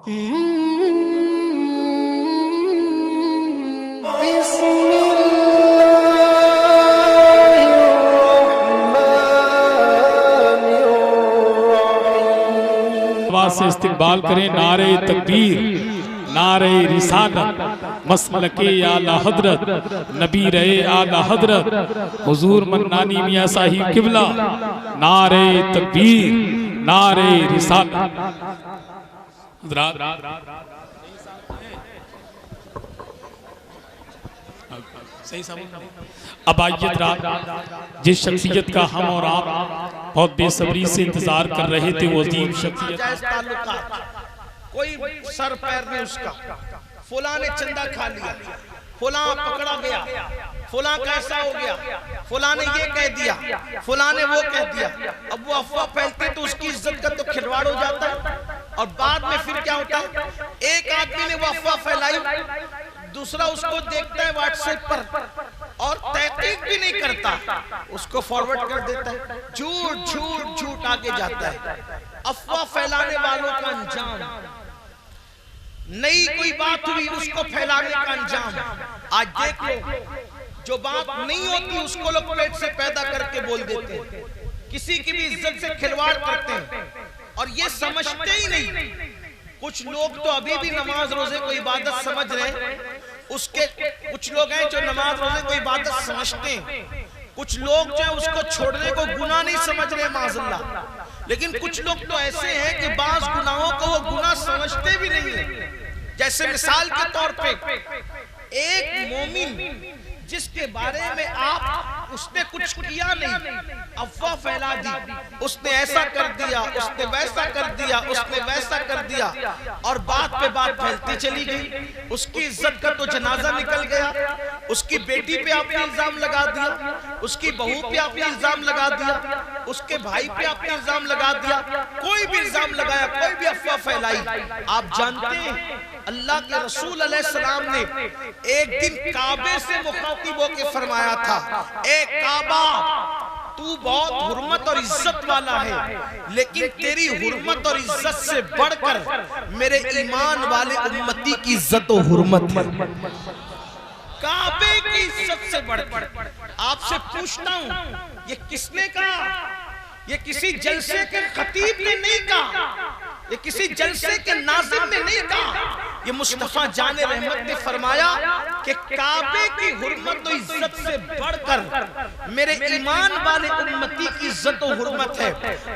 से इस्तिकबाल करें। नारे तकबीर, नारे रिसालत, मसलके आला हजरत, नबी रहे आला हजरत, हुजूर मन्नानी मियां साहिब किबला। नारे तकबीर, नारे रिसालत। अब आइए जिस शख्सियत का हम और आप बहुत बेसब्री से इंतजार कर रहे थे, वो अजीम शख्सियत। कोई सर पैर नहीं उसका, फुला ने चंदा खा लिया, फुला पकड़ा गया, फुला कैसा हो गया, फुला ने ये कह दिया, फुला ने वो कह दिया। अब वो अफवाह फैलती तो उसकी इज्जत का तो खिलवाड़ हो जाता है। और बाद में फिर क्या होता है, एक आदमी ने वो अफवाह फैलाई, दूसरा उसको देखता है व्हाट्सएप पर और तहकीक भी नहीं करता, उसको फॉरवर्ड कर देता है। झूठ झूठ झूठ आगे जाता है। अफवाह फैलाने वालों का अंजाम, नई कोई बात हुई उसको फैलाने का अंजाम। आज देख लो, जो बात नहीं होती उसको लोग पेट से पैदा करके बोल देते हैं, किसी की भी इज्जत से खिलवाड़ करते हैं और ये समझते ही नहीं। कुछ लोग तो अभी भी नमाज रोजे को इबादत समझ रहे हैं, उसके कुछ लोग हैं जो नमाज रोजे को इबादत समझते हैं, कुछ लोग जो उसको छोड़ने को गुनाह नहीं समझ रहे माज़अल्लाह। लेकिन कुछ लोग तो ऐसे हैं कि बाज़ गुनाहों को वो गुनाह समझते भी नहीं है। जैसे मिसाल के तौर पे एक मोमिन जिसके बारे में आप उसने कुछ किया नहीं, अफवाह फैला दी, उसने ऐसा कर दिया, उसने वैसा कर दिया, उसने वैसा कर दिया, और बात पे बात फैलती चली गई। उसकी इज्जत का तो जनाजा निकल गया, उसकी बेटी पे आपने इल्जाम लगा दिया, उसकी बहू पे आपने इल्जाम लगा दिया, उसके भाई पे आपने इल्जाम लगा दिया, कोई भी इल्जाम लगाया, कोई भी अफवाह फैलाई। आप जानते हैं अल्लाह के रसूल अलैहिस्सलाम ने एक दिन काबे से मुखातिब होकर फरमाया था, ए काबा, तू बहुत हुर्मत और इज्जत वाला है, लेकिन तेरी हुर्मत और इज्जत से बढ़कर मेरे ईमान वाले उम्मती की इज्जत और हुर्मत है। काबे की इज्जत से बढ़कर। आपसे पूछता हूं, ये किसने कहा? ये किसी जलसे के खतीब ने नहीं कहा, ये किसी जलसे के नाज़िम ने नहीं कहा, ये मुस्तफा जाने रहमत ने फरमाया कि काबे की हुर्मत और इज्जत से बढ़कर मेरे ईमान वाले उम्मती की इज्जत और हुर्मत है।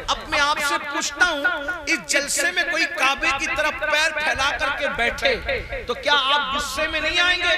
अब मैं आपसे पूछता हूँ, इस जलसे में कोई काबे की तरफ पैर फैला करके बैठे तो क्या आप गुस्से में नहीं आएंगे?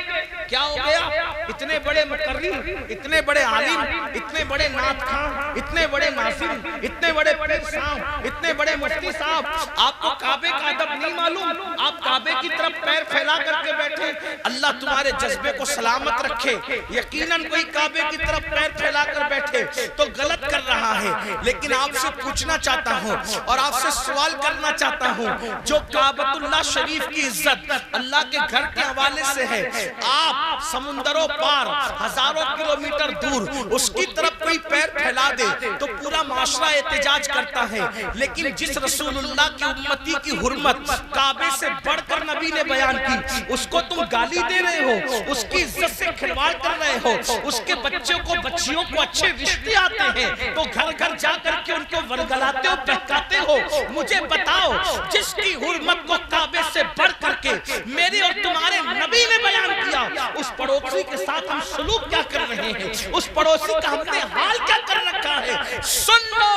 क्या हो गया? इतने बड़े मुकर्रिर, इतने बड़े आलिम, इतने बड़े नात खां, इतने बड़े नासिर, इतने बड़े पीर साहब, इतने बड़े मुफ्ती साहब, आपको काबे का अदब नहीं मालूम? आप काबे की तरफ पैर फैला करके बैठे। अल्लाह तुम्हारे जज्बे को सलामत रखे। यकीनन कोई काबे की तरफ पैर फैला कर बैठे तो गलत कर रहा है। लेकिन आपसे पूछना चाहता हूँ और आपसे सवाल करना चाहता हूँ, जो काबतुल्लाह शरीफ की इज्जत अल्लाह के घर के हवाले से है, आप समुंदरों पार हजारों किलोमीटर दूर उसकी तरफ कोई पैर फैला दे तो पूरा माशरा एहतजाज करता है। लेकिन जिस रसूलुल्लाह की उम्मती की हुर्मत काबे से बढ़कर नबी ने बयान की, उसको तुम गाली दे रहे हो, उसकी इज्जत से खिलवाड़ कर रहे हो, उसके बच्चों को बच्चियों को अच्छे रिश्ते आते हैं तो घर घर जा करके उनको वरगलाते हो, बहकाते हो। मुझे बताओ, जिसकी हुर्मत को काबे से बढ़ करके मेरे और तुम्हारे नबी ने बयान किया, उस पड़ोसी के साथ हम सलूक क्या कर रहे हैं, उस पड़ोसी का हमने हाल क्या कर रखा है। सुन लो,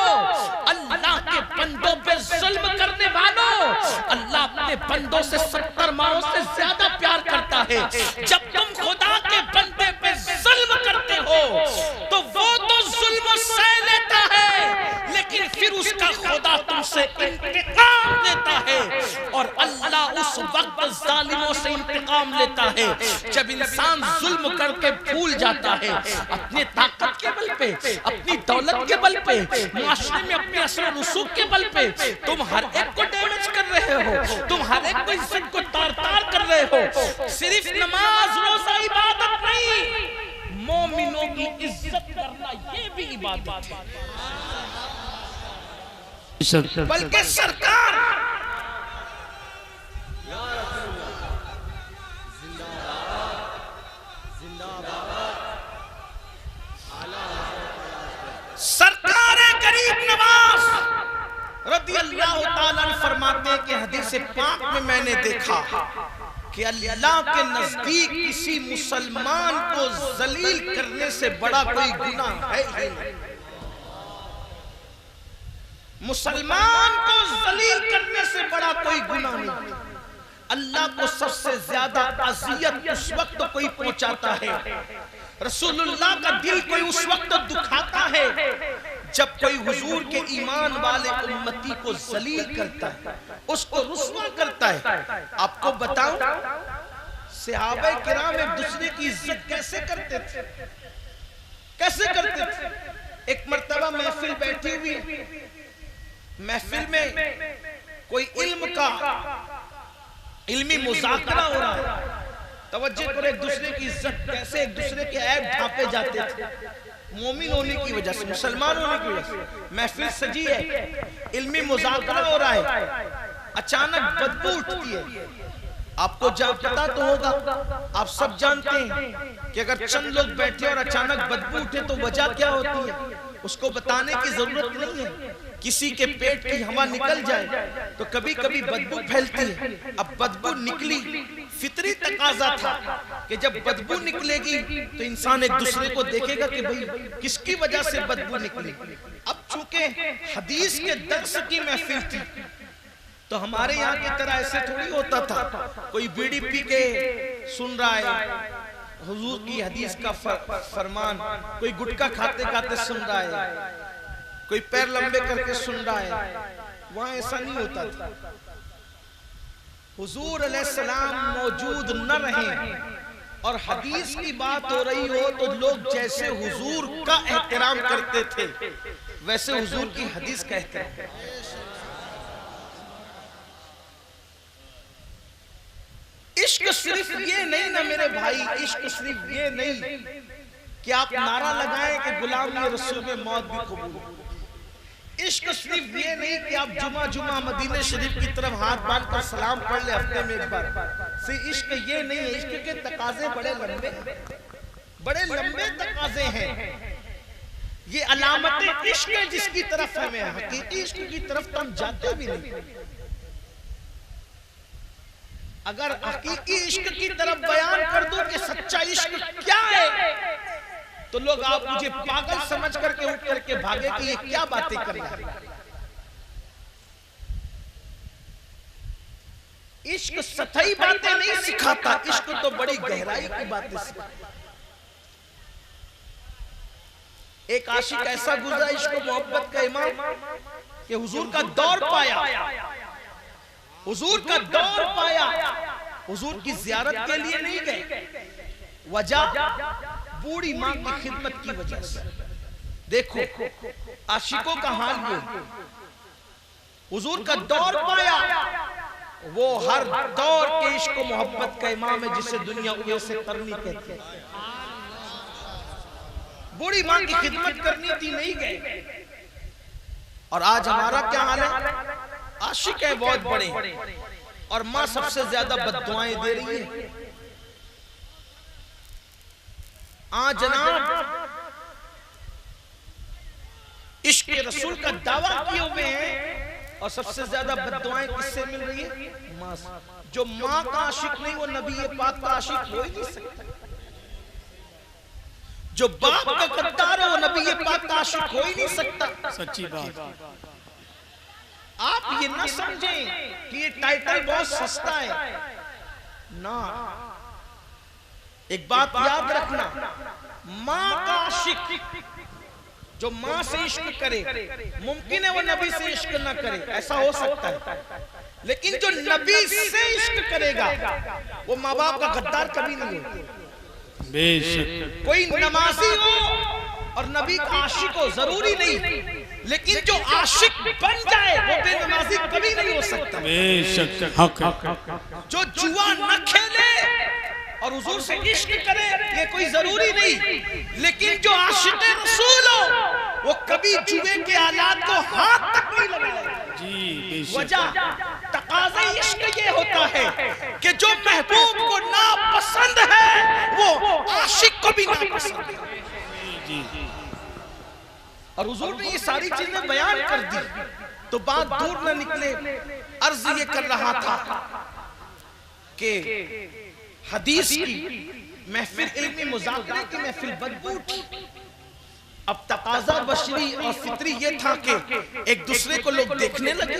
अल्लाह के बंदों पे जुल्म करने वालों, अल्लाह अपने बंदों से 70 माओं से ज्यादा प्यार करता है। जब तुम खुदा के बंदे पे जुल्म करते हो तो वो तो जुल्म सह लेता है, लेकिन फिर उसका खुदा तुमसे इंतकाम लेता है। और अल्लाह उस वक्त जालिमों से इंतकाम लेता है जब इंसान जुल्म करके भूल जाता है, अपनी ताकत के बल पे, अपनी दौलत के बल पे, माशरे में अपने असर रसूख के बल पे तुम हर एक को डैमेज कर रहे हो, तुम हर एक को इज्जत को तार तार कर रहे हो। सिर्फ नमाज रोजा इबादत नहीं, मोमिनों की इज्जत करना ये भी इबादत है। बल्कि सरकार हैं कि हदीस पाक में मैंने देखा कि अल्लाह के नजदीक किसी मुसलमान को जलील करने से बड़ा कोई गुनाह है ही नहीं। मुसलमान को जलील करने से बड़ा कोई गुनाह नहीं। अल्लाह को सबसे ज्यादा अजियत उस वक्त कोई पहुंचाता है, रसूलुल्लाह का दिल कोई उस वक्त दुखाता है जब कोई हुजूर के ईमान वाले उम्मती को जलील करता है, उसको रुस्वा करता है। आपको बताऊं, सहाबा किराम एक दूसरे की इज्जत कैसे करते थे, कैसे करते थे। एक मर्तबा महफिल बैठी हुई, महफिल में कोई इल्मी मुज़ाकरा हो रहा है। तवज्जो करो, एक दूसरे की इज्जत कैसे, एक दूसरे के ऐब ढांपे जाते थे मोमिन होने की वजह से, मुसलमान होने की वजह से। महफिल सजी है, इल्मी मुज़ाकरा हो रहा है, अचानक बदबू उठती है। आपको पता तो होगा, आप सब जानते हैं कि अगर चंद लोग बैठे और अचानक बदबू उठे तो वजह क्या होती है, उसको बताने की जरूरत नहीं है। किसी के पेट की हवा निकल जाए तो कभी कभी बदबू फैलती है। अब बदबू निकली, फितरी तकाजा था कि जब बदबू निकलेगी तो इंसान एक दूसरे को देखेगा कि भाई किसकी वजह से बदबू निकली। अब चूंकि हदीस के दर्स की महफिल थी तो हमारे यहाँ की तरह ऐसे थोड़ी होता था, कोई बीड़ी पी के सुन रहा है हुजूर की हदीस का फरमान, कोई गुटखा खाते खाते सुन रहा है, कोई पैर लंबे करके सुन रहा है। वहां ऐसा नहीं होता था। हुजूर अलैहिस्सलाम मौजूद न रहे और हदीस की बात हो रही हो तो लोग जैसे हुजूर का एहतराम करते थे वैसे हुजूर की हदीस का एहतराम। इश्क सिर्फ ये नहीं ना मेरे भाई, इश्क सिर्फ ये नहीं कि आप नारा लगाएं कि गुलाम रसूल में मौत भी कबूल। इश्क सिर्फ ये नहीं कि आप जुमा जुमा मदीने शरीफ की तरफ हाथ बांध कर सलाम पढ़ ले हफ्ते में एक बार से। इश्क ये नहीं है, इश्क के तकाजे बड़े लंबे तकाजे हैं। ये अलामतें इश्क है जिसकी तरफ हमें, हकीकी इश्क की तरफ तो हम जाते भी नहीं। अगर हकीकी इश्क की तरफ बयान कर दूं कि सच्चा इश्क क्या है तो लोग आप मुझे पागल समझ करके उठ करके भागे कि ये क्या बातें कर रहा है। इश्क सतही बातें नहीं सिखाता, इश्क तो बड़ी गहराई की बातें सिखाता। एक आशिक ऐसा गुजरा इश्क मोहब्बत का इमाम कि हुजूर का दौर पाया, हुजूर का दौर पाया, हुजूर की जियारत के लिए नहीं गए, वजह बूढ़ी मां की खिदमत की वजह से। देखो आशिकों का हाल ये, हुजूर का दौर पाया, वो हर दौर के इश्क मोहब्बत का इमाम है जिसे दुनिया उवैसे करनी कहती है। बूढ़ी मां की खिदमत करनी थी, नहीं गए। और आज हमारा क्या हाल है, आशिक है बहुत बड़े और मां सबसे ज्यादा बद्दुआएं दे रही है। जनाब इश्क रसूल का दावा किए हुए हैं और सबसे ज्यादा बद्दुआएं किससे मिल रही है, मां से। जो मां का आशिक नहीं वो नबी पाक का आशिक हो ही नहीं सकता। जो बाप का गद्दार है वो नबी पाक का आशिक हो ही नहीं सकता। सच्ची बात। आप ये ना समझें कि ये टाइटल बहुत सस्ता है ना। एक बात याद रखना, मां का आशिक जो मां से इश्क करे, मुमकिन है वो नबी से इश्क ना करे, ऐसा हो सकता है, लेकिन जो नबी से इश्क करेगा वो माँ बाप का गद्दार कभी नहीं होगा। बेशक कोई नमाजी हो और नबी का आशिक हो जरूरी नहीं, लेकिन जो आशिक बन जाए वो बेनमाजी कभी नहीं हो सकता। बेशक हक। जो जुआ न खेले और हुजूर से इश्क करे ये कोई जरूरी नहीं, लेकिन जो आशिक रसूल हो वो कभी जुए के आलात को हाथ तक नहीं लगाएगा। जी वजह तकाज़े इश्क ये होता है कि जो महबूब को नापसंद है वो आशिक को भी नापसंद है। और हुजूर ने ये सारी चीजें बयान कर दी तो बात दूर न निकले। अर्ज ये कर रहा था कि हदीस की महफिल, इल्मी मुज़ाकरे की महफिल बदबू उठी। अब तकाजा बशरी और फितरी ये था कि एक दूसरे को लोग देखने लगे।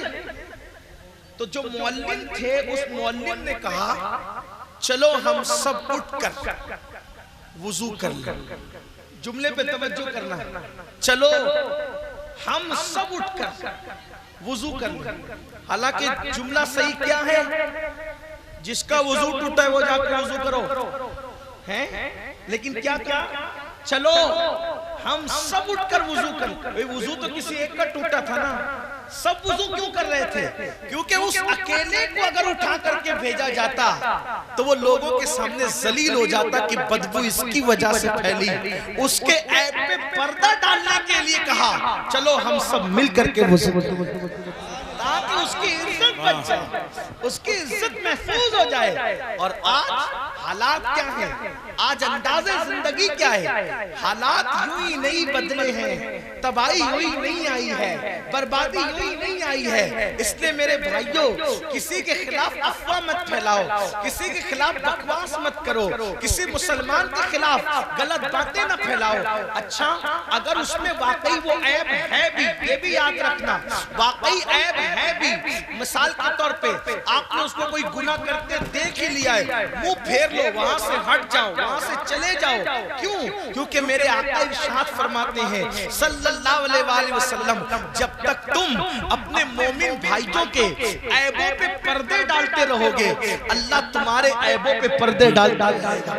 तो जो मुअल्लिम थे उस मुअल्लिम ने कहा चलो हम सब उठकर वुजू कर लें। जुमले पे तवज्जो करना है। चलो हम सब उठकर वुजू कर लें। हालांकि जुमला सही क्या है? जिसका वुजू टूटा है वो जाकर वुजू करो, हैं? लेकिन क्या कहा? चलो हम सब उठकर वुजू कर। वुजू तो किसी एक का टूटा था ना, सब वुजू क्यों कर रहे थे? क्योंकि उस अकेले को अगर उठा करके भेजा जाता तो वो लोगों के सामने जलील हो जाता कि बदबू इसकी वजह से फैली। उसके ऐब पे पर्दा डालने के लिए कहा चलो हम सब मिल करके वुजू, ताकि उसकी इज्जत बच जाए, उसकी इज्जत महफूज हो जाए। और आज हालात क्या हैं? आज अंदाज़े जिंदगी क्या है? हालात यूं ही नहीं बदले हैं, तबाही यूं ही नहीं आई है, बर्बादी यूं ही नहीं आई है। इसलिए मेरे भाइयों, किसी के खिलाफ अफवाह मत फैलाओ, किसी के खिलाफ बकवास मत करो, किसी मुसलमान के खिलाफ गलत बातें न फैलाओ। अच्छा, अगर उसमें वाकई वो ऐब है भी, ये भी याद रखना, वाकई ऐब है भी। मिसाल के तौर पे आपने उसको कोई गुनाह करते देख ही लिया है, मुंह फेर लो, वहां से हट जाओ, वहां से चले जाओ। क्यों? क्योंकि मेरे आका इरशाद फरमाते हैं सल्लल्लाहु अलैहि वसल्लम, जब तक तुम अपने मोमिन भाइयों के ऐबों पे पर्दे डालते रहोगे, अल्लाह तुम्हारे ऐबों पे पर्दे डाल देगा।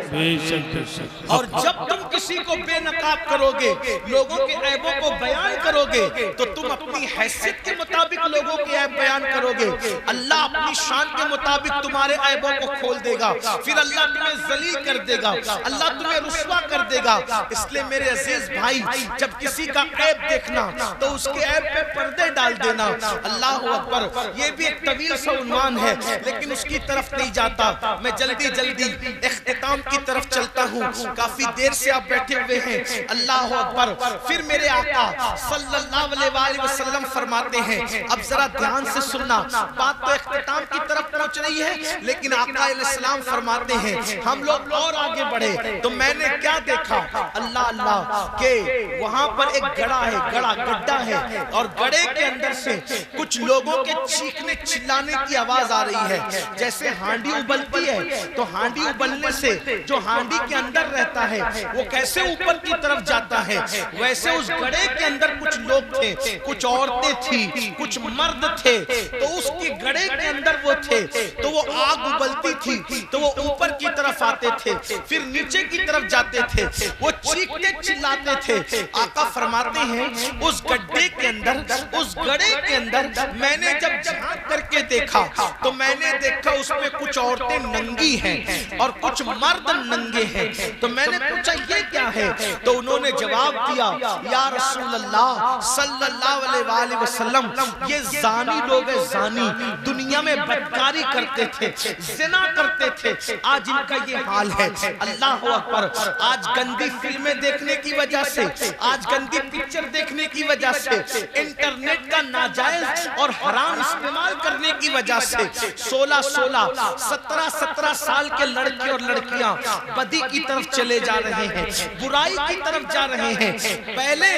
और जब तुम किसी को बेनकाब करोगे, लोगों के ऐबों को बयान करोगे, तो तुम अपनी हैसियत के मुताबिक लोगों के ऐब बयान करोगे, अल्लाह अपनी शान के मुताबिक तुम्हारे ऐबों को खोल देगा। फिर अल्लाह तुम्हें जलील कर देगा, अल्लाह तुम्हें रुस्वा कर देगा। इसलिए मेरे अजीज भाई, जब किसी का ऐब देखना तो उसके ऐब पे पर्दे डाल देना। अल्लाह अकबर, ये भी एक तवील सा उन्वान है, लेकिन उसकी तरफ नहीं जाता। मैं जल्दी जल्दी इख्तिताम की तरफ चलता हूँ। काफी देर से आप बैठे हुए हैं। अल्लाह अकबर। फिर मेरे आका सल्लल्लाहु अलैहि वसल्लम फरमाते हैं, अब जरा ध्यान से सुनना, बात तो इख्तिताम की तरफ पहुंच रही है, लेकिन आका अलैहिस्सलाम फरमाते हैं हम लोग और आगे बढ़े तो मैंने क्या देखा? अल्लाह अल्लाह के वहां पर एक गड़ा है, गड्ढा है, और गड्ढे के अंदर से कुछ लोगों के चीखने चिल्लाने की आवाज आ रही है। जैसे हांडी उबलती है तो हांडी उबलने से जो हांडी के अंदर रहता है वो कैसे ऊपर की तरफ जाता है, वैसे उस गड्ढे के अंदर कुछ लोग थे, कुछ औरतें थी, कुछ मर्द थे। तो उसके गड्ढे के अंदर वो थे, तो वो आग उबलती थी तो वो ऊपर की तरफ आते थे, फिर नीचे की तरफ जाते थे, वो चीखते चिल्लाते थे। आका फरमाते हैं उस गड्ढे के अंदर, उस गड्ढे के अंदर मैंने जब झांक करके देखा तो मैंने देखा उसमें कुछ औरतें नंगी हैं और कुछ मर्द नंगे हैं। तो मैंने पूछा ये क्या है? तो उन्होंने जवाब दिया, या रसूल अल्लाह सल्लल्लाहु अलैहि वसल्लम, ये जानी लोग हैं, जानी, दुनिया में बदकारी करते थे, जिना करते थे, आज इनका ये हाल है। अल्लाह अकबर। आज गंदी फिल्में देखने की वजह से, आज गंदी पिक्चर देखने की वजह से, इंटरनेट का नाजायज और हराम इस्तेमाल करने की वजह से 16-16, 17-17 साल के लड़के और लड़कियां बदी की तरफ चले जा रहे हैं, बुराई की तरफ जा रहे हैं। पहले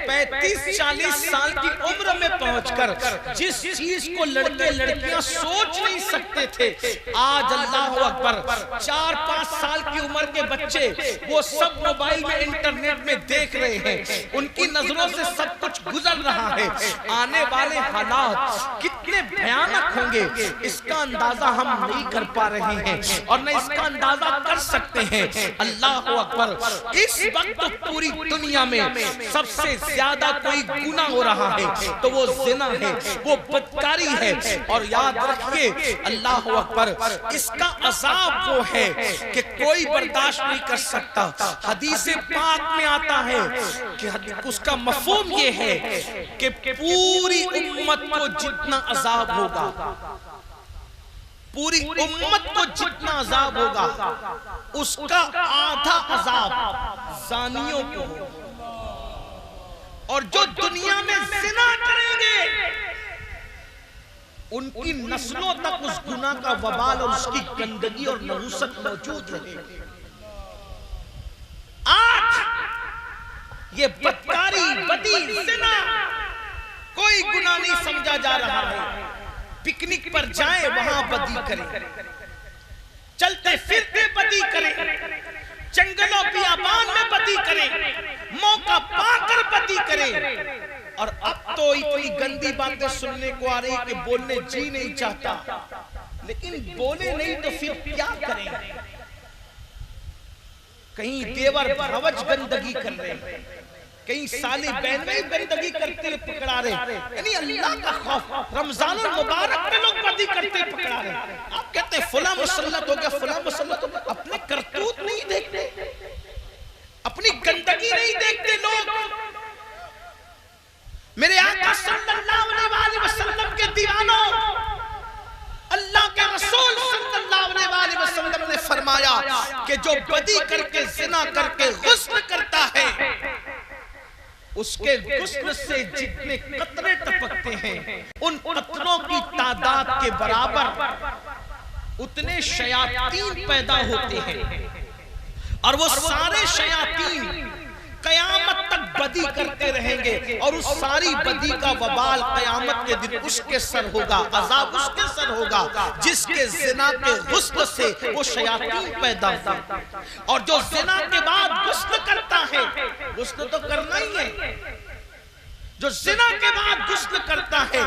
35-40 साल की उम्र में पहुंचकर जिस चीज को लड़के लड़कियां सोच नहीं सकते थे, आज अल्लाह अकबर 4-5 साल की उम्र के बच्चे वो सब मोबाइल में, इंटरनेट में देख रहे हैं। उनकी नजरों से सब कुछ गुजर रहा है। आने वाले हालात कितने भयानक होंगे इसका अंदाजा हम नहीं कर पा रहे हैं और न इसका अंदाजा कर सकते हैं। अल्लाह अकबर। इस वक्त पूरी दुनिया में सबसे ज्यादा कोई गुनाह हो रहा है तो वो जिना है, वो बदकारी है। और याद रखिए अल्लाह अकबर, इसका अज़ाब वो है कि कोई बर्दाश्त नहीं कर सकता। हदीस पाक में आता है कि उसका मफहूम ये है कि पूरी उम्मत को जितना अज़ाब होगा, पूरी उम्मत को जितना अज़ाब होगा, उसका आधा अज़ाब ज़ानियों को होगा। और जो दुनिया में ज़िना करेंगे उनकी नस्लों तक उस गुनाह का वबाल और उसकी गंदगी और नहुसत मौजूद रहेगी। आज ये बदकारी, बदी, ज़िना कोई गुनाह नहीं समझा जा रहा है। पिकनिक पर जाए वहां बदी करें, चलते फिरते बदी करें, जंगलों बियाबान में बदी करें, मौका पाकर बदी करें। और अब तो इतनी गंदी बातें सुनने को आ रही कि बोलने जी नहीं चाहता, लेकिन बोले नहीं तो फिर क्या करें। कहीं देवर भवज गंदगी कर रहे, कहीं साली बहनें गंदगी करते हुए पकड़ा रहे, यानी अल्लाह का खौफ। रमजान मुबारक में लोग बदी करते पकड़ा रहे। आप कहते हैं फला मुसल्लत हो गया, फला मुसल्लत हो गया। अपने करतूत नहीं देखते, अपनी गंदगी नहीं देखते लोग। मेरे आका सल्लल्लाहु अलैहि वसल्लम के दीवानों, अल्लाह के रसूल सल्लल्लाहु अलैहि वसल्लम ने फरमाया कि जो बदी करके ज़िना करके गुस्ल करता है, उसके गुस्ल से जितने कतरे टपकते हैं, उन कतरों की तादाद के बराबर उतने शयातीन पैदा होते हैं। और वो सारे शयातीन कयामत तक बदी करते रहेंगे और उस सारी बदी का वबाल कयामत के दिन उसके सर होगा, अजाब उसके सर होगा जिसके ज़िना के गुस्ल से वो शयातीन पैदा हुए। और जो ज़िना के बाद गुस्ल करता है, गुस्ल तो करना ही है, जो ज़िना के बाद गुस्ल करता है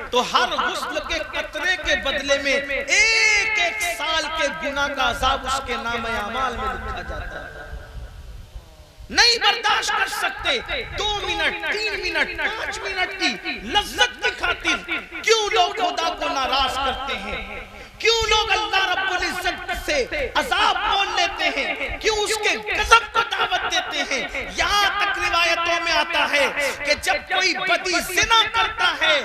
तो हर गुस्ल के कतरे के बदले में एक एक साल के गुनाह का अजाब उसके नाम अमाल में लिखा जाता है। नहीं बर्दाश्त कर सकते 2 मिनट 3 मिनट 5 मिनट की लज्जत की खातिर क्यों लोग खुदा को नाराज करते हैं, क्यों लोग अल्लाह रब्बुल इज्जत से अजाब मोल लेते हैं, क्यों उसके गज़ब को दावत देते हैं। यहाँ तक रिवायतों में आता है कि जब कोई बदी ज़िना करता है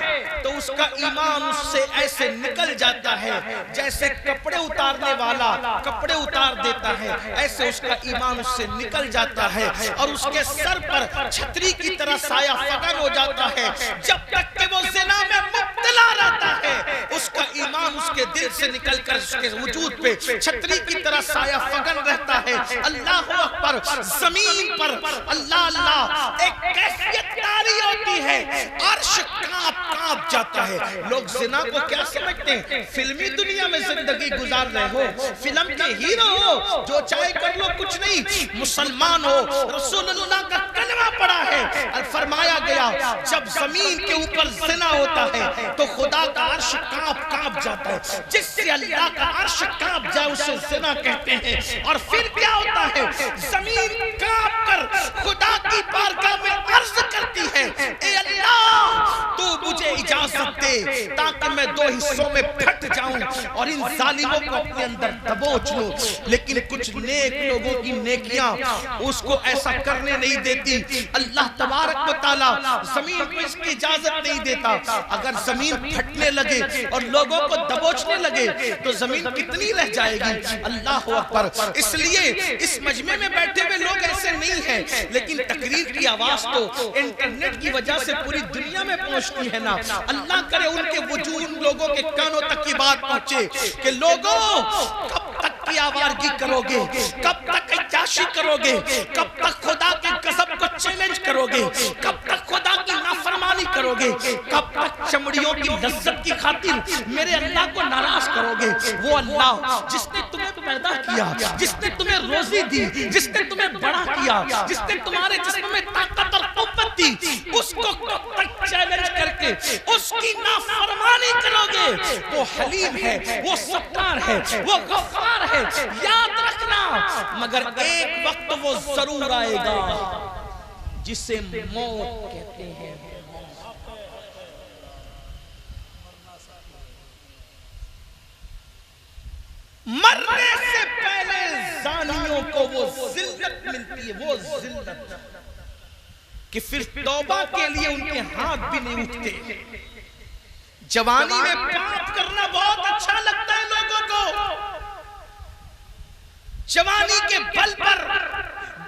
तो उसका ईमान उससे ऐसे निकल जाता है जैसे कपड़े उतारने वाला कपड़े उतार देता है, ऐसे उसका ईमान उससे निकल जाता है और उसके सर पर छतरी की तरह साया फगन हो जाता है। जब तक कि वो ज़िना में मुब्तला रहता है, उसका ईमान उसके दिल से निकलकर उसके वजूद पे छतरी की तरह साया फगन रहता है। अल्लाह अकबर। जमीन पर अल्लाह अल्लाह एक कैफियत तारी होती है, अर्श कांप जाता है। लोग ज़िना को क्या समझते हैं? फिल्मी दुनिया में जिंदगी गुजार रहे हो, फिल्म के हीरो हो, जो चाहे कर लो, कुछ नहीं। मुसलमान हो, रसूलुल्लाह का कलमा पढ़ा है और फरमाया गया जब जमीन के ऊपर ज़िना होता है तो खुदा का अर्श कांप जाता है। जिससे अल्लाह का अर्श कांप जाए उसे ज़िना कहते हैं। और फिर क्या होता है? जमीन कांप कर खुदा की बारगाह में अर्ज करती है, ए अल्लाह तू मुझे इजाजत दे ताकि मैं 2 हिस्सों में फट जाऊं और इन जालिमों को अपने अंदर दबोच लूं। लेकिन कुछ नेक लोगों की नेकियां उसको ऐसा करने नहीं देती। अल्लाह तबारक व तआला जमीन को इसकी इजाजत नहीं देता। अगर जमीन फटने लगे और लोगों को दबोचने लगे तो जमीन कितनी रह जाएगी। अल्लाह अकबर। इसलिए इस मजमे में बैठे हुए लोग ऐसे नहीं हैं, लेकिन तकरीर की आवाज तो इंटरनेट की वजह से पूरी दुनिया में पहुंचती है ना। अल्लाह करे उनके वजूद लोगों के कानों तक की बात पहुंचे कि लोगों कब तक की आवारगी करोगे, कब तक इजाशी करोगे, कब तक खुदा के गज़ब को चैलेंज करोगे, कब तक खुदा की नाफरमानी करोगे, कब तक चमड़ियों की लज्जत की खातिर मेरे अल्लाह को नाराज करोगे। वो अल्लाह जिसने तुम्हें पैदा किया, जिसने तुम्हें रोजी दी, जिसने तुम्हें बड़ा किया, जिसने तुम्हारे जिस्म में ताकत और कुव्वत दी, उसको कब तक चैलेंज करके उसकी नाफरमानी करोगे। वो हलीम है, वो सत्तार है, वो गफ्फार है, याद रखना। मगर एक वक्त वो जरूर आएगा जिसे मौत कहते हैं। मरने से पहले जानियों को वो जिल्लत मिलती है, वो जिल्लत कि फिर तौबा के लिए उनके हाथ भी नहीं उठते। जवानी में पाप करना बहुत अच्छा लगता है लोगों को, जवानी के बल पर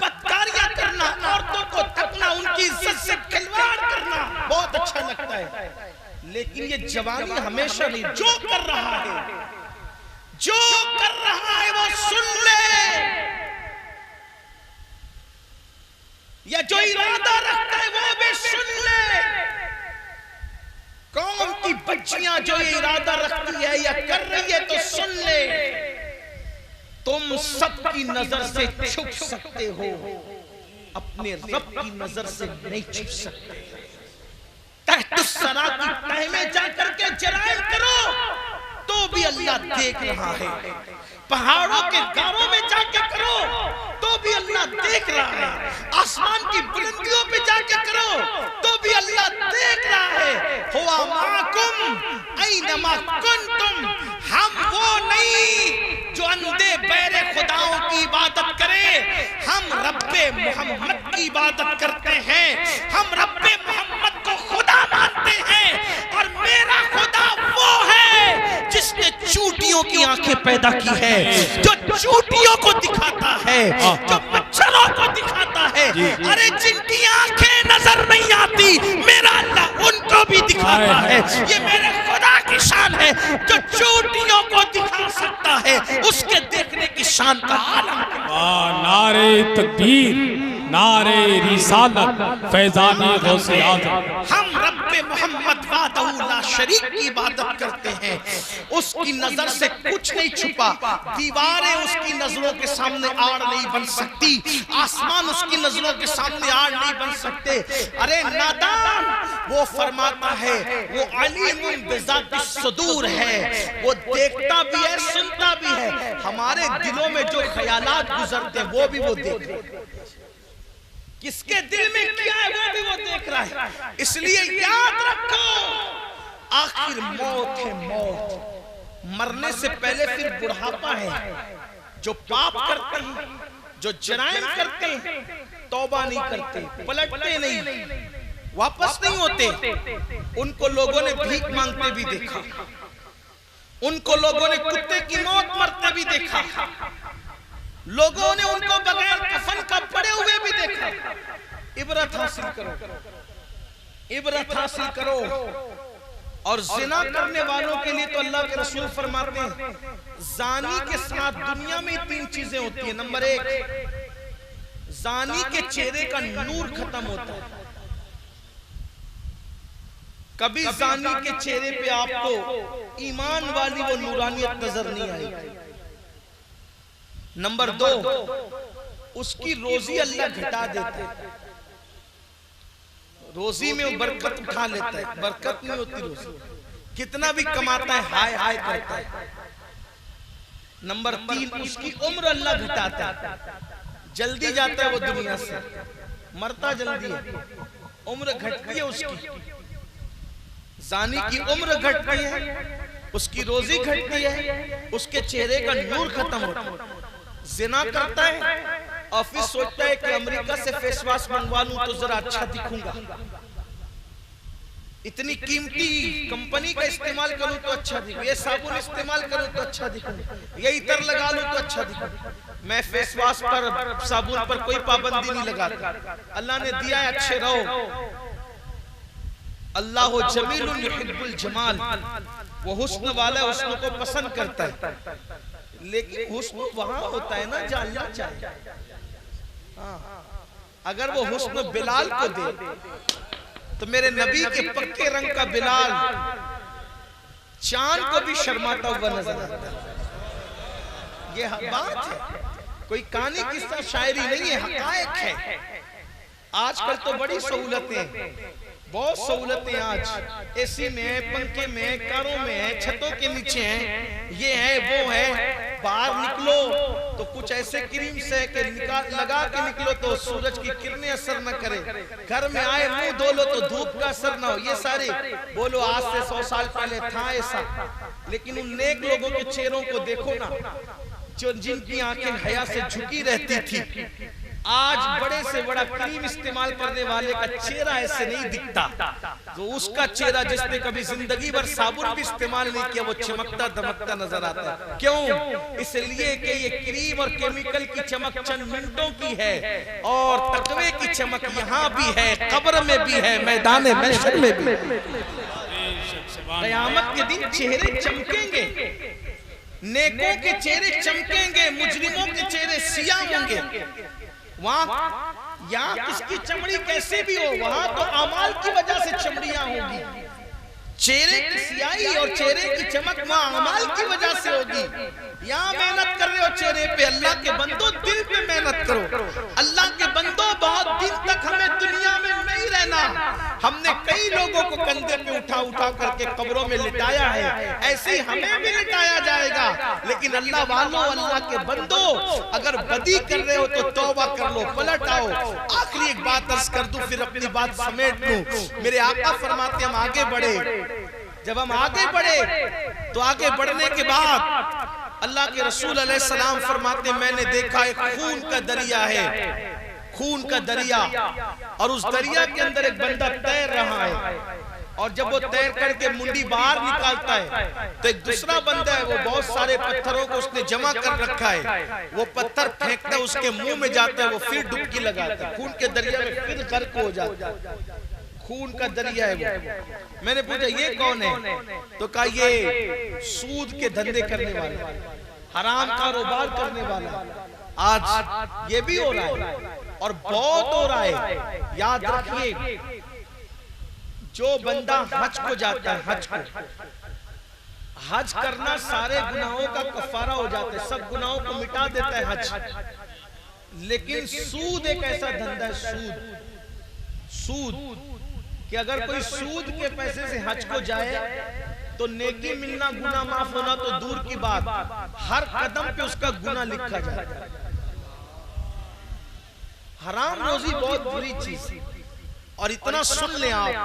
बदकारियां करना, औरतों को तकना, उनकी इज्जत से खिलवाड़ करना बहुत अच्छा लगता है। लेकिन ये जवानी हमेशा नहीं, जो कर रहा है, जो कर रहा है वो सुन ले, या जो इरादा रखता है वो भी सुन ले। कौम की बच्चियां जो ये इरादा रखती है या कर रही है तो सुन ले, तुम सबकी नजर से छुप सकते हो, अपने रब की नजर से नहीं छुप सकते। तहतुस्सरा की तह में जाकर के जराइम करो तो भी अल्लाह देख रहा है, पहाड़ों के गारों में जाके करो तो भी अल्लाह देख रहा है, आसमान की बुलंदियों पे जाके करो तो भी अल्लाह देख रहा है। हुआ माकुम ऐनमा कुंतुम, हम वो नहीं जो अंधे बहरे खुदाओं की इबादत करे, हम रब्बे मोहम्मद की इबादत करते हैं, हम रब्बे मोहम्मद को खुदा मानते हैं। और मेरा खुदा वो है जिसने चूटियों की आंखें पैदा की है, जो चूटियों को दिखाता है, जो मच्छरों को दिखाता है। अरे जिनकी आंखें नजर नहीं आती, मेरा अल्लाह उनको भी दिखाता है। ये मेरे खुदा की शान है, जो चूटियों को दिखा सकता है, उसके देखने की शान का आलम। नारे तकबीर, नारे रिसालत, फैज़ाने गौसे आज़म। हम रब्बे मोहम्मद वादहू ला शरीक की इबादत करते हैं, उसकी नजर से कुछ नहीं छुपा, दीवारें उसकी नजरों के सामने आड़ नहीं बन सकती, आसमान उसकी नजरों के सामने आड़ नहीं बन सकते। अरे नादान, वो फरमाता है वो अलीमुन बिज़ाति सुदूर है, वो देखता भी है, सुनता भी है। हमारे दिलों में जो ख्यालात गुजरते हैं वो भी वो देख रहे हैं, किसके दिल में क्या है वो भी वो देख रहा है। इसलिए याद रखो, आखिर मौत है मौत, मरने से पहले फिर बुढ़ापा है। जो पाप करते हैं, जो जराइम करते हैं, तौबा नहीं करते, पलटते नहीं, वापस नहीं होते, उनको लोगों ने भीख मांगते भी देखा, उनको लोगों ने कुत्ते की मौत मरते भी देखा, लोगों ने उनको बगैर कफन का पड़े हुए भी देखा। इबरत हासिल करो, इबरत हासिल करो। और जिना करने वालों के लिए तो अल्लाह के रसूल फरमाते हैं, जानी के साथ दुनिया में 3 चीजें होती है। नंबर 1, जानी के चेहरे का नूर खत्म होता है, कभी जानी के चेहरे पे आपको ईमान वाली वो नूरानियत नजर नहीं आएगी। नंबर 2, उसकी रोजी अल्लाह घटा देता है, रोजी में वो बरकत उठा लेता है, बरकत नहीं होती रोजी, कितना भी कमाता है हाय हाय करता है। नंबर 3, उसकी उम्र अल्लाह घटाता है, जल्दी जाता है वो दुनिया से, मरता जल्दी है, उम्र घटती है उसकी। जानी की उम्र घटती है, उसकी रोजी घटती है, उसके चेहरे का नूर खत्म होता है। जिना करता है और फिर सोचता है कि अमेरिका से फेस वॉश मंगवा लूं तो जरा अच्छा दिखूंगा, इतनी कीमती कंपनी का इस्तेमाल करूं तो अच्छा दिखूं, ये साबुन इस्तेमाल करूं तो अच्छा दिखूं, ये इतर लगा लूं तो अच्छा दिखूं। मैं फेस वॉश पर, साबुन पर कोई पाबंदी नहीं लगाता, अल्लाह ने दिया है, अच्छे रहो। अल्लाह जमीलुन युहिब्बुल जमाल, वो हुस्न वाला हुस्न को पसंद करता है, लेकिन हुस्न वहां होता है ना जहां अल्लाह चाहे। अगर वो हुस्न बिलाल को दे तो मेरे नबी के पक्के रंग का बिलाल चांद को भी शर्माता हुआ नजर आता है। ये बात है, कोई कहानी किस्सा शायरी नहीं है, हकायक है। आजकल तो बड़ी सहूलतें, बहुत सहूलतें आज एसी में है, पंखे में है, कारों में है, छतों के नीचे है, ये है वो है। बाहर निकलो तो कुछ ऐसे क्रीम से कि लगा के निकलो तो सूरज की किरणें असर न करे, घर में आए मुंह धो लो तो धूप का असर ना हो। ये सारे बोलो आज से 100 साल पहले था ऐसा, लेकिन उन नेक लोगों के चेहरों को देखो ना, जो जिनकी आंखें हया से झुकी रहती थी। आज बड़े से बड़ा क्रीम इस्तेमाल करने वाले का चेहरा ऐसे नहीं दिखता, तो उसका चेहरा जिसने कभी जिंदगी भर साबुन भी इस्तेमाल नहीं किया वो चमकता दमकता नजर आता है। क्यों? इसलिए कि ये क्रीम और केमिकल की चमक चंद मिनटों की है और तकवे की चमक यहाँ भी है, कब्र में भी है, मैदान महशर में भी। क़यामत के दिन चेहरे चमकेंगे, नेकों के चेहरे चमकेंगे, मुजरिमों के चेहरे सियाह होंगे। वहां यहाँ किसकी चमड़ी कैसे भी हो, वहां तो अमाल की वजह से चमड़ियां होगी। चेहरे की सियाही और चेहरे की चमक वहां अमाल की वजह से होगी। यहाँ मेहनत कर रहे हो चेहरे पे, अल्लाह के बंदो दिल पे मेहनत करो। अल्लाह के बंदो बहुत दिन तक हमें दुनिया में नहीं रहना। हमने कई लोगों को कंधे पे उठा उठा करके कब्रों में लिटाया है, ऐसे ही हमें भी लिटाया जाएगा। लेकिन अल्लाह वालों, अल्लाह के बंदो, अगर बदी कर रहे हो तो तौबा कर लो, पलट आओ। आखिरी एक बात अर्ज कर दूं, फिर अपनी बात समेट लूं। मेरे आका फरमाते हम आगे बढ़े। जब हम आगे बढ़े तो आगे बढ़ने के बाद अल्लाह के रसूल अलैहिस्सलाम फरमाते मैंने देखा एक खून का दरिया है, खून का दरिया, और उस दरिया के अंदर एक बंदा तैर रहा है। और जब वो तैर करके मुंडी बाहर निकालता है तो एक दूसरा बंदा है, वो बहुत सारे पत्थरों को उसने जमा कर रखा है, वो पत्थर फेंकता है, उसके मुंह में जाता है, वो फिर डुबकी लगाता है, खून के दरिया में फिर गर्क हो जाता है। खून का दरिया है वो। मैंने पूछा ये कौन है, तो कहा ये सूद के धंधे करने वाला, हराम कारोबार करने वाला। आज ये भी हो रहा है और बहुत हो रहा है। याद रखिए, जो बंदा हज को जाता है, हज को, हज करना सारे गुनाहों का कफारा हो जाता है, सब गुनाहों को मिटा देता है हज। लेकिन सूद एक ऐसा धंधा है, सूद कि अगर कोई सूद के पैसे से हज को जाए तो नेकी मिलना, गुनाह माफ होना तो दूर की बात, हर कदम पे उसका गुनाह लिखा जाता है। हराम रोजी बहुत बुरी चीज। और इतना सुन ले आप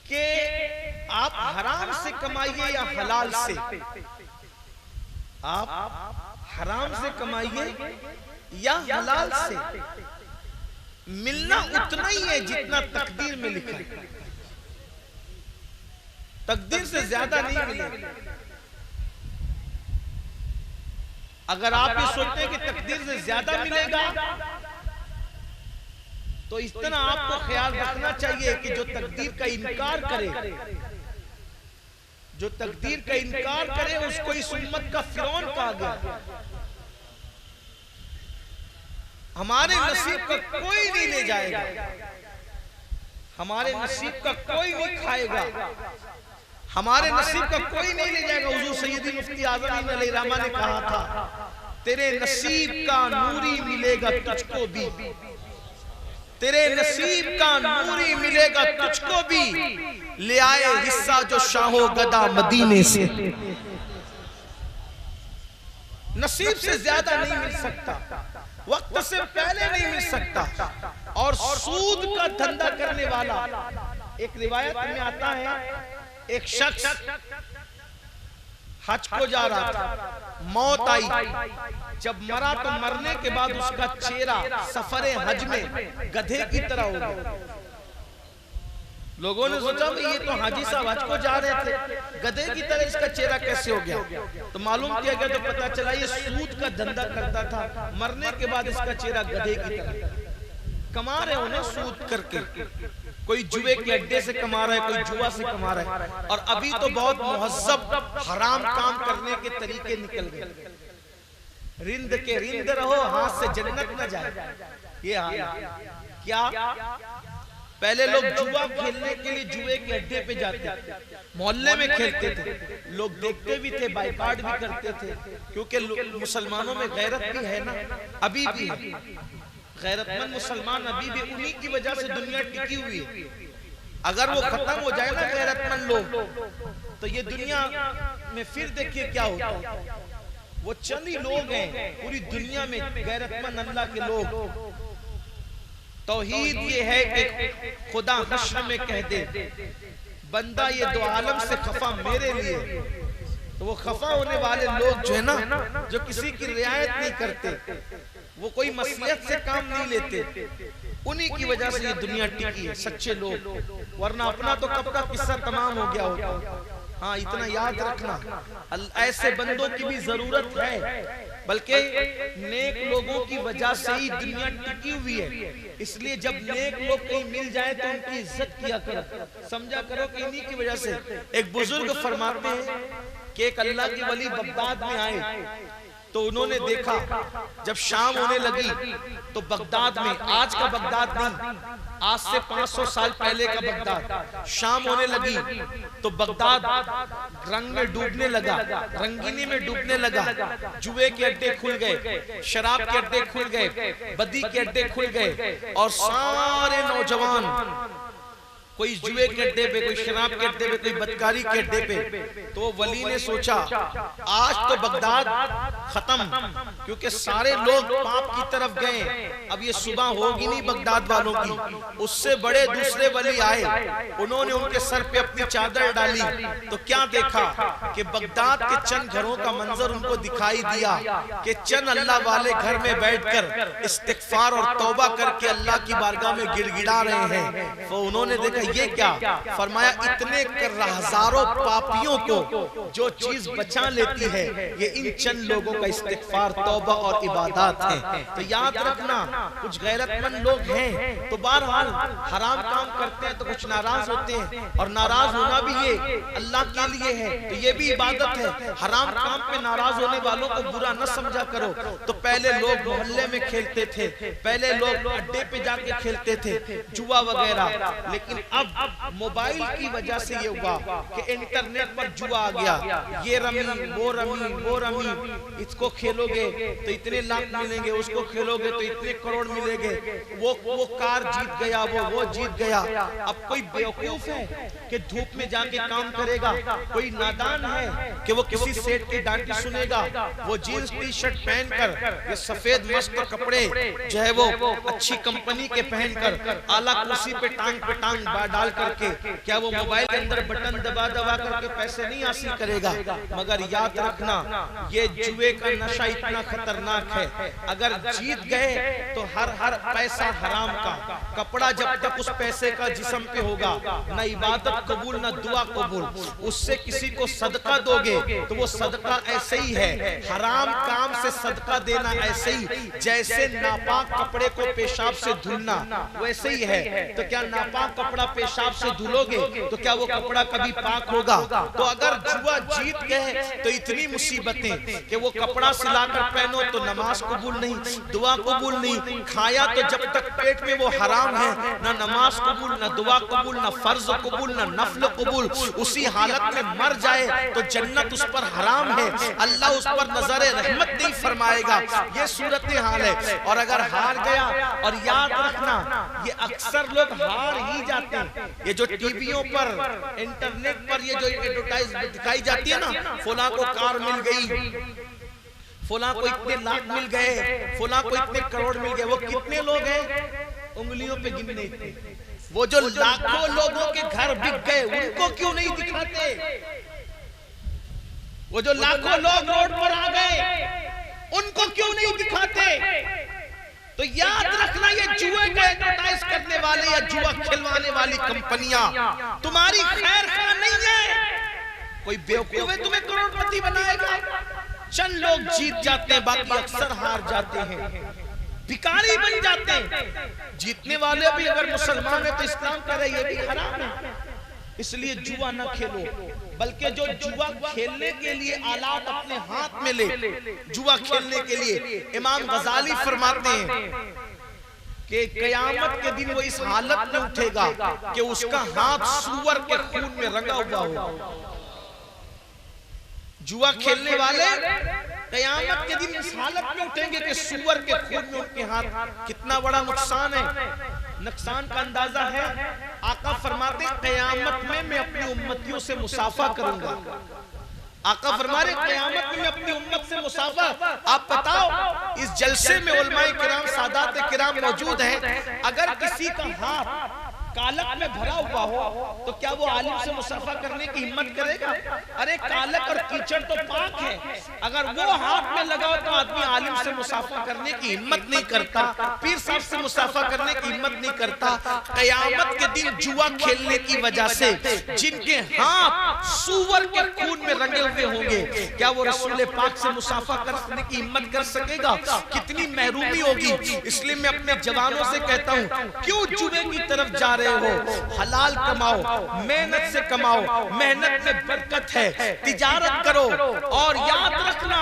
कि आप हराम से कमाइए या हलाल से, आप हराम से कमाइए या हलाल से, मिलना उतना ही है जितना तकदीर में लिखा है। तकदीर से ज्यादा नहीं मिलेगा। अगर आप ये सोचते हैं कि तकदीर से ज्यादा मिलेगा तो इतना आपको ख्याल रखना चाहिए कि जो तकदीर का इनकार करे, जो तकदीर का इनकार करे उसको इस उम्मत का फिरौन कहा गया। हमारे नसीब का कोई नहीं ले जाएगा, हमारे नसीब का कोई नहीं खाएगा, हमारे नसीब का कोई नहीं ले जाएगा। हुजूर सैयदी मुफ्ती आज़म अलैहिर्रहमा ने कहा था, तेरे नसीब का नूरी मिलेगा तुझको भी, तेरे नसीब का नूरी मिलेगा तुझको भी, ले आए हिस्सा जो शाहो गदा मदीने से। नसीब से ज्यादा नहीं मिल सकता, वक्त से पहले नहीं मिल सकता। और सूद का धंधा करने वाला, एक रिवायत में आता है, एक शख्स हज को जा रहा था, मौत आई। जब मरा तो मरने के बाद उसका चेहरा सफरे हज में गधे की तरह हो गया। लोगों ने सोचा ये तो हाजी साहब हज को जा रहे थे, गधे की तरह इसका चेहरा कैसे हो गया। तो मालूम किया गया तो पता चला ये सूद का धंधा करता था, मरने के बाद इसका चेहरा गधे की तरह। कमा रहे हो ना सूद करके, कोई जुए के अड्डे से कमा रहा है, कोई जुआ से कमा रहा है। और अभी तो बहुत मुहज्जब हराम काम करने के तरीके निकल गए। रिंद के रिंद रहो, हाथ से जन्नत न जाए, ये हाल क्या। पहले लोग जुआ खेलने के लिए जुए के अड्डे पे जाते थे, मोहल्ले में खेलते थे, लोग देखते भी थे, बाइकाट भी करते थे, क्योंकि मुसलमानों में गैरत भी है ना, अभी भी गैरतमंद मुसलमान अभी भी, उन्हीं की वजह से दुनिया टिकी हुई है। अगर वो खत्म हो जाए ना गैरतमंद लोग, तो ये दुनिया में फिर देखिए क्या होता है। वो चंद ही लोग हैं पूरी दुनिया में गैरतमंद अल्लाह के लोग। तौहीद ये है कि खुदा हश्र में कह दे, बंदा ये दो आलम से खफा मेरे लिए। तो वो खफा होने वाले लोग जो है ना, जो किसी की रियायत नहीं करते, वो कोई मसलियत से काम नहीं लेते, उन्हीं की वजह से ये दुनिया टिकी है, सच्चे लोग। वरना अपना तो कब का किस्सा तमाम हो गया होता। हाँ, इतना याद रखना, ऐसे बंदों की भी जरूरत है। बल्कि नेक लोगों की वजह से ही दुनिया टिकी हुई है। इसलिए जब नेक लोग कहीं मिल जाए तो उनकी इज्जत किया करो, समझा करो कि इन्हीं की वजह से। एक बुजुर्ग फरमाते हैं कि एक अल्लाह के वली बगदाद में आए तो उन्होंने देखा जब शाम होने लगी तो बगदाद में, आज का बगदाद नहीं, आज से 500 साल पहले का बगदाद, शाम होने लगी तो बगदाद रंग में डूबने लगा, रंगीनी में डूबने लगा। जुए के अड्डे खुल गए, शराब के अड्डे खुल गए, बदी के अड्डे खुल गए और सारे नौजवान कोई जुए के अड्डे पे, कोई शराब के अड्डे पे, कोई बदकारी के अड्डे पे। तो वली ने सोचा आज तो बगदाद खत्म, क्योंकि सारे लोग पाप की तरफ गए, अब ये सुबह होगी नहीं बगदाद वालों की। उससे बड़े दूसरे वली आए, उन्होंने उनके सर पे अपनी चादर डाली तो क्या देखा कि बगदाद के चंद घरों का मंजर उनको दिखाई दिया कि चंद अल्लाह वाले घर में बैठकर इस्तिग़फ़ार और तौबा करके अल्लाह की बारगाह में गिड़गिड़ा रहे हैं। तो उन्होंने देखा ये क्या, फरमाया इतने हजारों पापियों को जो चीज बचा लेती है ये इन चंद लोगों का इस्तिग़फ़ार, तौबा और इबादत है। तो याद रखना, कुछ गैरतमंद लोग हैं तो बहरहाल हराम काम करते हैं तो कुछ नाराज होते हैं, और नाराज होना भी ये अल्लाह के लिए है तो ये भी इबादत है। हराम काम पे नाराज होने वालों को बुरा न समझा करो। तो पहले लोग मोहल्ले में खेलते थे, पहले लोग अड्डे पे जाके खेलते थे जुआ वगैरह, लेकिन अब मोबाइल की वजह से ये हुआ कि इंटरनेट पर जुआ आ गया, ये रमी वो रमी वो रमी, इसको खेलोगे तो इतने लाख मिलेंगे, उसको खेलोगे तो इतने करोड़ मिलेंगे, वो कार जीत गया, वो जीत गया। अब कोई बेवकूफ है कि धूप में जाके काम करेगा, कोई नादान है कि वो किसी सेठ की डांटी सुनेगा, वो जीन्स टी शर्ट पहनकर, ये सफेद मस्त कपड़े जो है वो अच्छी कंपनी के पहनकर आला कुर्सी पे टांग डाल करके क्या वो मोबाइल के अंदर बटन दबा करके पैसे नहीं हासिल करेगा। मगर याद रखना ये जुए का नशा इतना खतरनाक है, अगर जीत गए तो हर पैसा हराम का, कपड़ा जब तक उस पैसे का जिस्म पे होगा न इबादत कबूल न दुआ कबूल। उससे किसी को सदका दोगे तो वो सदका ऐसे ही है, हराम काम से सदका देना ऐसे ही जैसे नापाक कपड़े को पेशाब से धुलना वैसे ही है। तो क्या नापाक कपड़ा पेशाब से धुलोगे तो क्या वो कपड़ा कभी पाक होगा? तो अगर जुआ जीत गए तो इतनी मुसीबतें कि वो कपड़ा सिलाकर पहनो तो नमाज कबूल नहीं, दुआ कबूल नहीं, खाया तो जब तक पेट में वो हराम है ना नमाज कबूल, ना दुआ कबूल, ना फर्ज कबूल, ना नफल कबूल। उसी हालत में मर जाए तो जन्नत उस पर हराम है, अल्लाह उस पर नजर रहमत नहीं फरमाएगा। ये सूरत हाल है। और अगर हार गया, और याद रखना ये अक्सर लोग हार ही जाते हैं। ये जो टीवियों पर, इंटरनेट पर ये जो एडवर्टाइजमेंट दिखाई जाती है ना, फुला को कार मिल गई, फुला को इतने लाख मिल गए, फुला को इतने करोड़ मिल गए, वो कितने लोग हैं उंगलियों पे गिनने इतने। वो जो लाखों लोगों के घर बिक गए उनको क्यों नहीं दिखाते? वो जो लाखों लोग रोड पर आ गए उनको क्यों नहीं दिखाते? तो याद रखना ये जुए का एडवर्टाइज करने वाले या जुआ खिलवाने वाली कंपनियां तुम्हारी खैर खा नहीं है। कोई बेवकूफ है तुम्हें करोड़पति बनाएगा? चंद लोग जीत जाते हैं, बाकी अक्सर हार जाते हैं, भिखारी बन जाते हैं। जीतने वाले भी अगर मुसलमान है तो इस्लाम कह रहे ये भी हराम है। इसलिए जुआ न खेलो, बल्कि जो जुआ खेलने के लिए आलात अपने हाथ में ले, जुआ खेलने के लिए इमाम गजाली फरमाते हैं कि कयामत के दिन वो इस हालत में उठेगा कि उसका हाथ सूअर के खून में रंगा हुआ हो। जुआ खेलने वाले कयामत के दिन इस हालत में उठेंगे कि सूअर के खून में उनके हाथ। कितना बड़ा नुकसान है, नुकसान का अंदाजा है। आका फरमाते कयामत में मैं अपनी उम्मतियों से मुसाफा करूंगा। आका फरमाते कयामत में मैं अपनी उम्मत से मुसाफा। आप बताओ इस जलसे में उलमाए किराम, सादात किराम मौजूद हैं, अगर किसी का हाथ कालक में भरा हुआ हो तो क्या वो आलिम से मुसाफा करने की हिम्मत करेगा? अरे कालक और कीचड़ तो पाक है, अगर वो हाथ में लगाओ तो आदमी आलिम से मुसाफा करने की हिम्मत नहीं करता, पीर साहब से मुसाफा करने की हिम्मत नहीं करता। कयामत के दिन जुआ खेलने की वजह से जिनके हाथ सूअर के खून में रंगे हुए होंगे, क्या वो रसूल पाक से मुसाफा करने की हिम्मत कर सकेगा? कितनी महरूमी होगी। इसलिए मैं अपने जवानों से कहता हूँ, क्यों जुए की तरफ जा रहे हो? हलाल कमाओ, मेहनत से कमाओ, मेहनत में बरकत है, तिजारत करो। और याद रखना,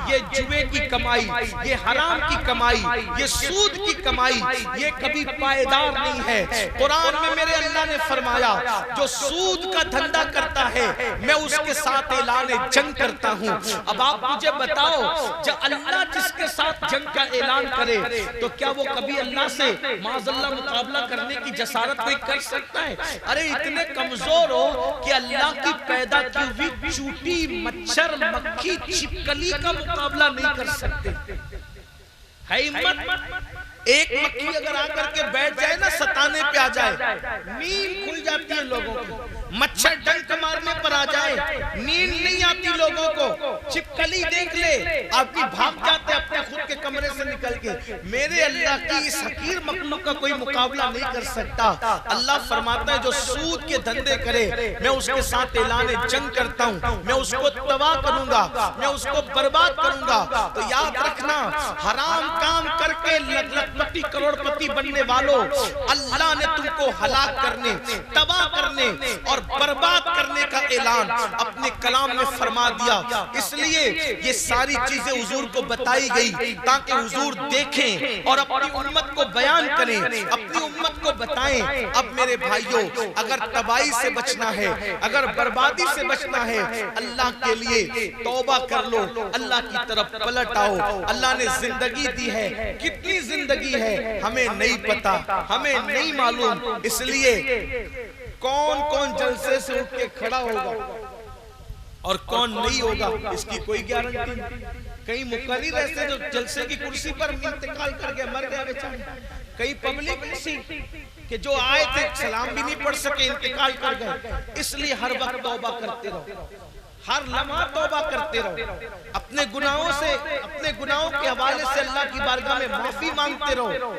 ये जुए की कमाई, ये हराम की कमाई, ये सूद की कमाई, ये कभी पायदार नहीं है। कुरान में मेरे अल्लाह ने फरमाया, जो सूद का धंधा करता है मैं उसके साथ ऐलान जंग करता हूँ। अब आप मुझे बताओ, जब अल्लाह जिसके साथ जंग का ऐलान करे तो क्या वो कभी अल्लाह से माज़अल्लाह मुकाबला करने की जसारत कोई कर सकता है? अरे इतने कमजोर हो कि अल्लाह की पैदा की हुई चूटी, मच्छर, मक्खी, छिपकली का मुकाबला नहीं कर सकते। है हिम्मत? एक मक्खी अगर आकर के बैठ जाए ना, सताने पे आ जाए, नींद खुल जाती है लोगों की। मच्छर डंक मारने पर आ जाए, नींद नहीं आती लोगों को। छिपकली देख ले, आदमी भाग जाते अपने खुद के कमरे से निकल के। मेरे अल्लाह की इस हकीर मखलूक का कोई मुकाबला नहीं कर सकता। अल्लाह फरमाता है, जो सूद के धंधे करे मैं उसके साथ ऐलान जंग करता हूँ, मैं उसको तबाह करूंगा, मैं उसको बर्बाद करूंगा। तो याद रखना, हराम काम करके लखपति करोड़पति बनने वालों, अल्लाह ने तुमको हलाक करने, तबाह करने और बर्बाद करने का ऐलान अपने कलाम में फरमा दिया। इसलिए ये सारी चीजें हुजूर को बताई गई ताकि हुजूर देखें और अपनी उम्मत को बयान करें, अपनी उम्मत को बताएं। अब मेरे भाइयों, अगर तबाही से बचना है, अगर बर्बादी से बचना है, अल्लाह के लिए तौबा कर लो, अल्लाह की तरफ पलट आओ। अल्लाह ने जिंदगी दी है, कितनी जिंदगी है हमें नहीं पता, हमें नहीं मालूम। इसलिए कौन कौन जलसे से उठ के खड़ा होगा और कौन नहीं होगा, इसकी कोई गारंटी नहीं। कई मुकर्रिर ऐसे जो जलसे की कुर्सी पर इंतकाल कर गए, मर गए बेचारे। कई पब्लिक ऐसी कि जो आए थे सलाम भी नहीं पढ़ सके, इंतकाल कर गए। इसलिए हर वक्त तौबा करते रहो, हर लम्हा तौबा करते रहो, अपने गुनाहों से, अपने गुनाहों के हवाले से अल्लाह की बारगाह में माफी मांगते रहो,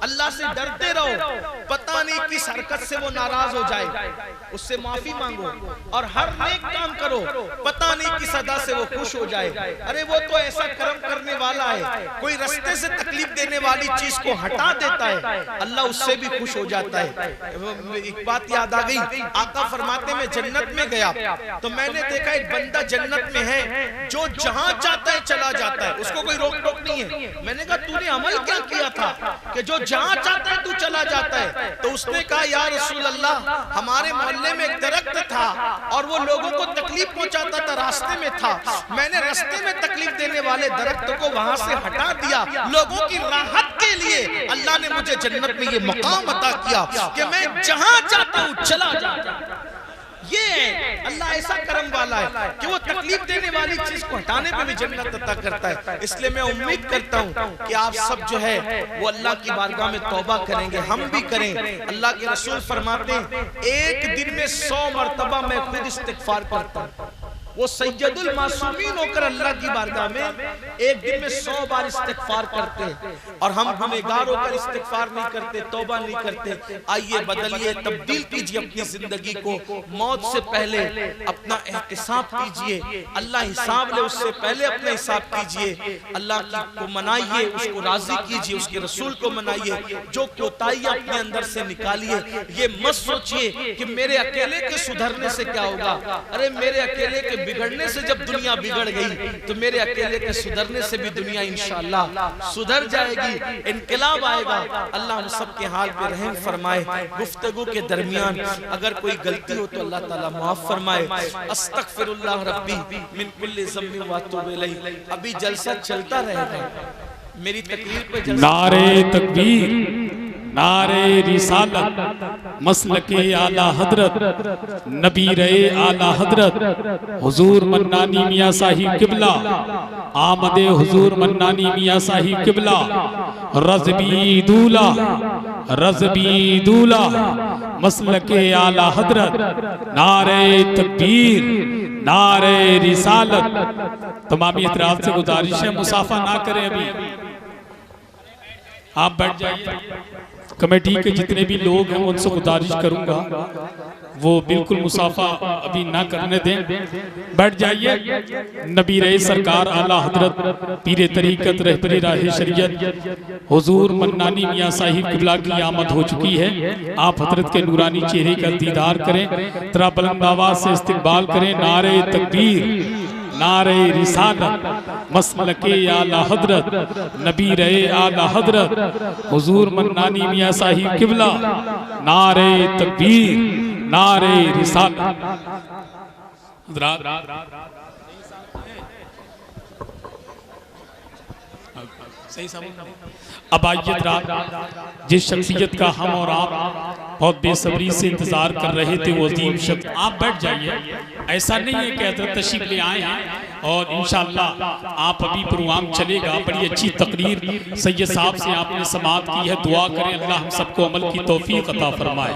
अल्लाह से डरते रहो। पता नहीं किस हरकत से वो नाराज हो जाए, उससे माफी मांगो। और हर नेक काम करो, पता नहीं किस अदा से वो खुश हो जाए। अरे वो तो ऐसा कर्म करने वाला है, कोई रास्ते से तकलीफ देने वाली चीज को हटा देता है, अल्लाह उससे भी खुश हो जाता है। एक बात याद आ गई, आका फरमाते में जन्नत में गया तो मैंने देखा एक बंदा जन्नत में है जो जहां जाता है चला जाता है, उसको कोई रोक टोक नहीं है। मैंने कहा तूने अमल क्या किया था कि जो जहां जाता है तू चला जाता है? तो उसने कहा, या रसूल अल्लाह, हमारे मोहल्ले में एक दरख्त था और वो लोगों को तकलीफ पहुंचाता था, रास्ते में था। मैंने रास्ते में तकलीफ देने वाले दरख्त को वहां से हटा दिया, लोगों की राहत के लिए अल्लाह ने मुझे जन्नत में ये मकाम अता किया कि मैं जहां जाता हूं चला जाता हूं। ये अल्लाह ऐसा करम वाला है कि वो तकलीफ देने वाली चीज को हटाने पे भी जन्नत अता करता है। इसलिए मैं उम्मीद करता हूँ कि आप सब जो है वो अल्लाह की बारगाह में तौबा करेंगे, हम भी करें। अल्लाह के रसूल फरमाते हैं, एक दिन में 100 मरतबा मैं खुद इस्तिग़फार करता हूँ। वो सैयदुल मासूमीन होकर अल्लाह की बारगाह में एक दिन में 100 बार इस्तिग़फार करते हैं। और हम गुनहगार होकर इस्तिग़फार नहीं करते, तौबा नहीं करते। आइए बदलिए, तब्दील कीजिए अपनी जिंदगी को, मौत से पहले अपना एहतिसाब कीजिए, अल्लाह हिसाब ले उससे पहले अपना हिसाब कीजिए। अल्लाह को मनाइए, उसको राजी कीजिए, उसके रसूल को मनाइए, जो कोताहियां अपने अंदर से निकालिए। ये मत सोचिए कि मेरे अकेले के सुधरने से क्या होगा। अरे मेरे अकेले के बिगड़ने से जब दुनिया बिगड़ गई तो मेरे अकेले के सुधरने से भी दुनिया इंशाअल्लाह सुधर जाएगी, इनकलाब आएगा। अल्लाह हम सब के हाल पे रहम फरमाए। गुफ्तगू के दरमियान अगर कोई गलती हो तो अल्लाह ताला माफ फरमाए। अस्तगफिरुल्लाह रब्बी मिन कुल्ली ज़म्बिन व अतूबु इलैहि। अभी जलसा चलता रहेगा, मेरी तकरीर पे जलसा। नारे तकबीर, नारे रिसालत मसलके आला हजरत नबी रहे आला हजरत हुजूर मन्नानी मियाँ साहिब किबला आमदे हुजूर मन्नानी मियाँ साहिब किबला रज़बी दूला मसलके आला हजरत नारे तकबीर नारे रिसालत। तमामी इतराज से गुजारिश है मुसाफा ना करें, अभी आप बैठ जाइए। कमेटी के जितने भी लोग हैं उनसे गुजारिश करूंगा वो बिल्कुल मुसाफा अभी ना करने दें, बैठ जाइए। नबी रहे सरकार आला हजरत पीरे तरीकत रहबरे राहे शरीयत हुजूर मन्नानी मियाँ साहिब किबला की आमद हो चुकी है। आप हजरत के नूरानी चेहरे का दीदार करें, तरा बुलंद आवाज से इस्तकबाल करें। नारे तकबीर नारे रिसालत मसलके आला हजरत नबी रहे आला हजरत हुजूर मन्नानी मियाँ साहिब किबला नारे तकबीर नारे रिसालत। सही समझ। अब आइए जिस शख्सियत का हम और आप बहुत बेसब्री से इंतजार कर रहे थे वो अजीम शख्स, आप बैठ जाइए। ऐसा नहीं है कि हज़रत तशरीफ ले आए हैं और इंशाअल्लाह आप अभी प्रोग्राम चलेगा। बड़ी अच्छी तकरीर सैयद साहब से आपने समाअत की है। दुआ करें अल्लाह हम सबको अमल की तौफीक अता फरमाए।